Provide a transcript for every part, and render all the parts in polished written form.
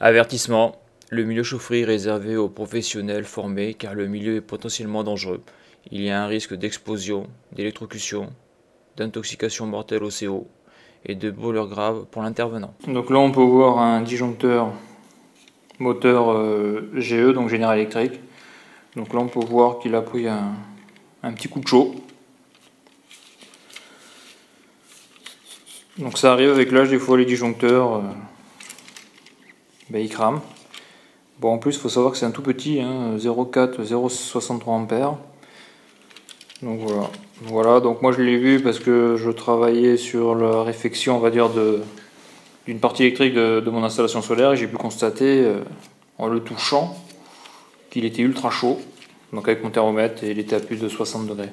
Avertissement, le milieu chaufferie est réservé aux professionnels formés car le milieu est potentiellement dangereux. Il y a un risque d'explosion, d'électrocution, d'intoxication mortelle au CO et de brûlures graves pour l'intervenant. Donc là on peut voir un disjoncteur moteur GE, donc General Electric. Donc là on peut voir qu'il a pris un petit coup de chaud. Donc ça arrive avec l'âge, des fois les disjoncteurs ils crament. Bon, en plus il faut savoir que c'est un tout petit, 0,4, 0,63 ampères. Donc voilà, donc moi je l'ai vu parce que je travaillais sur la réfection, on va dire, d'une partie électrique de mon installation solaire, et j'ai pu constater en le touchant qu'il était ultra chaud. Donc avec mon thermomètre, et il était à plus de 60 degrés.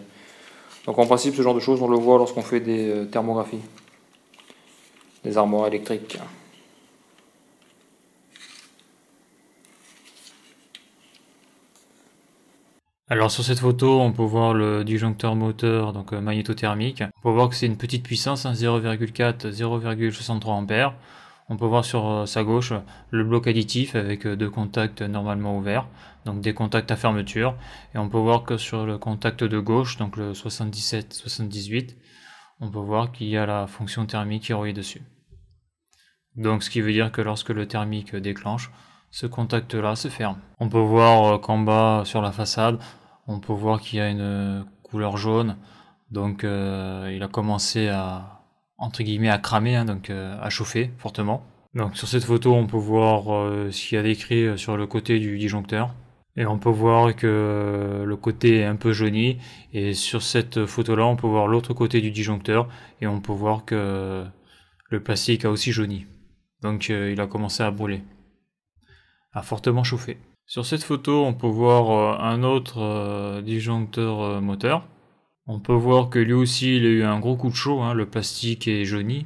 Donc en principe ce genre de choses on le voit lorsqu'on fait des thermographies, des armoires électriques. Alors sur cette photo, on peut voir le disjoncteur moteur, donc magnétothermique. On peut voir que c'est une petite puissance, 0,4, 0,63 ampères. On peut voir sur sa gauche le bloc additif avec deux contacts normalement ouverts, donc des contacts à fermeture. Et on peut voir que sur le contact de gauche, donc le 77-78, on peut voir qu'il y a la fonction thermique qui est reliée dessus. Donc ce qui veut dire que lorsque le thermique déclenche, ce contact là se ferme. On peut voir qu'en bas sur la façade, on peut voir qu'il y a une couleur jaune, donc il a commencé à, entre guillemets, à cramer, donc à chauffer fortement. Donc sur cette photo on peut voir ce qu'il y a décrit sur le côté du disjoncteur, et on peut voir que le côté est un peu jauni, et sur cette photo là on peut voir l'autre côté du disjoncteur, et on peut voir que le plastique a aussi jauni. Donc il a commencé à brûler, a fortement chauffé. Sur cette photo, on peut voir un autre disjoncteur moteur. On peut voir que lui aussi, il a eu un gros coup de chaud, le plastique est jauni.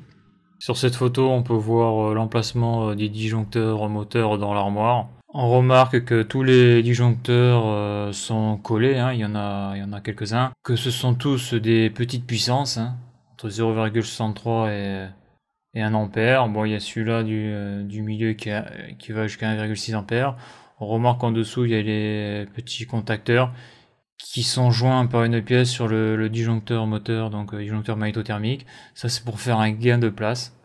Sur cette photo, on peut voir l'emplacement des disjoncteurs moteurs dans l'armoire. On remarque que tous les disjoncteurs sont collés, il y en a quelques-uns, que ce sont tous des petites puissances, entre 0,63 et 1 ampère. Bon, il y a celui-là du milieu qui va jusqu'à 1,6 ampère. On remarque en dessous, il y a les petits contacteurs qui sont joints par une pièce sur le disjoncteur moteur, donc disjoncteur magnétothermique. Ça, c'est pour faire un gain de place.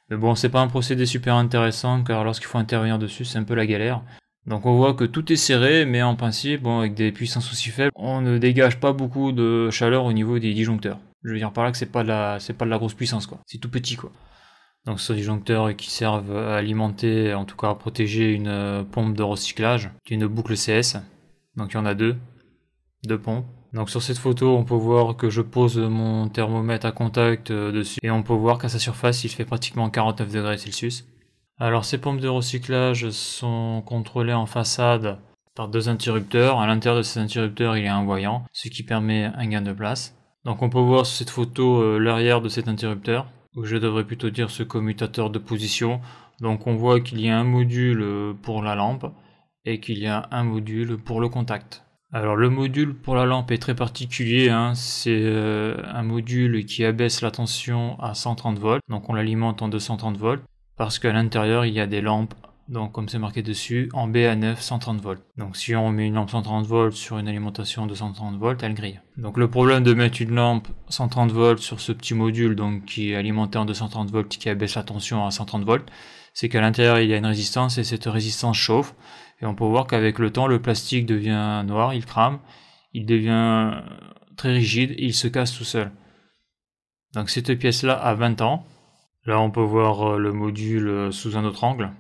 Mais bon, c'est pas un procédé super intéressant, car lorsqu'il faut intervenir dessus, c'est un peu la galère. Donc on voit que tout est serré, mais en principe, bon, avec des puissances aussi faibles, on ne dégage pas beaucoup de chaleur au niveau des disjoncteurs. Je veux dire par là que c'est pas de la grosse puissance, quoi. C'est tout petit, quoi. Donc ce sont des disjoncteurs qui servent à alimenter, en tout cas à protéger une pompe de recyclage, une boucle CS. Donc il y en a deux pompes. Donc sur cette photo, on peut voir que je pose mon thermomètre à contact dessus, et on peut voir qu'à sa surface, il fait pratiquement 49 degrés Celsius. Alors ces pompes de recyclage sont contrôlées en façade par deux interrupteurs. À l'intérieur de ces interrupteurs, il y a un voyant, ce qui permet un gain de place. Donc on peut voir sur cette photo l'arrière de cet interrupteur, ou je devrais plutôt dire ce commutateur de position. Donc on voit qu'il y a un module pour la lampe et qu'il y a un module pour le contact. Alors le module pour la lampe est très particulier, c'est un module qui abaisse la tension à 130 volts, donc on l'alimente en 230 volts, parce qu'à l'intérieur il y a des lampes, donc comme c'est marqué dessus, en BA9 130 volts. Donc si on met une lampe 130 volts sur une alimentation de 130 volts, elle grille. Donc le problème de mettre une lampe 130 volts sur ce petit module, donc qui est alimenté en 230 volts, qui abaisse la tension à 130 volts, c'est qu'à l'intérieur il y a une résistance, et cette résistance chauffe. Et on peut voir qu'avec le temps, le plastique devient noir, il crame, il devient très rigide et il se casse tout seul. Donc cette pièce-là a 20 ans. Là, on peut voir le module sous un autre angle.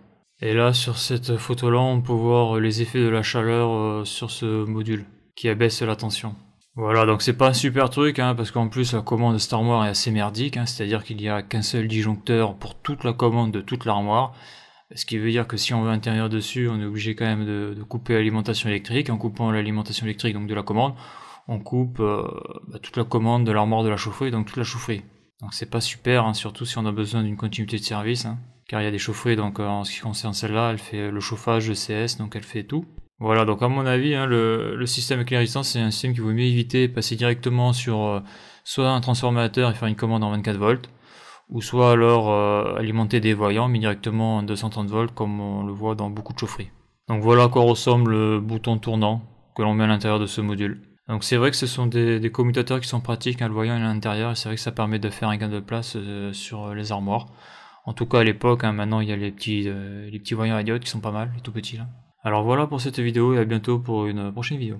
Et là, sur cette photo-là, on peut voir les effets de la chaleur sur ce module qui abaisse la tension. Voilà, donc c'est pas un super truc, parce qu'en plus la commande de cette armoire est assez merdique, c'est-à-dire qu'il n'y a qu'un seul disjoncteur pour toute la commande de toute l'armoire. Ce qui veut dire que si on veut intervenir dessus, on est obligé quand même de couper l'alimentation électrique. En coupant l'alimentation électrique, donc de la commande, on coupe toute la commande de l'armoire de la chaufferie, donc toute la chaufferie. Donc c'est pas super, surtout si on a besoin d'une continuité de service, car il y a des chaufferies, donc en ce qui concerne celle-là, elle fait le chauffage, le CS, donc elle fait tout. Voilà, donc à mon avis, le système avec les résistances, c'est un système qu'il vaut mieux éviter, passer directement sur soit un transformateur et faire une commande en 24 volts, ou soit alors alimenter des voyants mais directement en 230 volts comme on le voit dans beaucoup de chaufferies. Donc voilà à quoi ressemble le bouton tournant que l'on met à l'intérieur de ce module. Donc c'est vrai que ce sont des commutateurs qui sont pratiques, le voyant est à l'intérieur, et c'est vrai que ça permet de faire un gain de place sur les armoires. En tout cas à l'époque, maintenant il y a les petits voyants à diode qui sont pas mal, les tout petits là. Alors voilà pour cette vidéo et à bientôt pour une prochaine vidéo.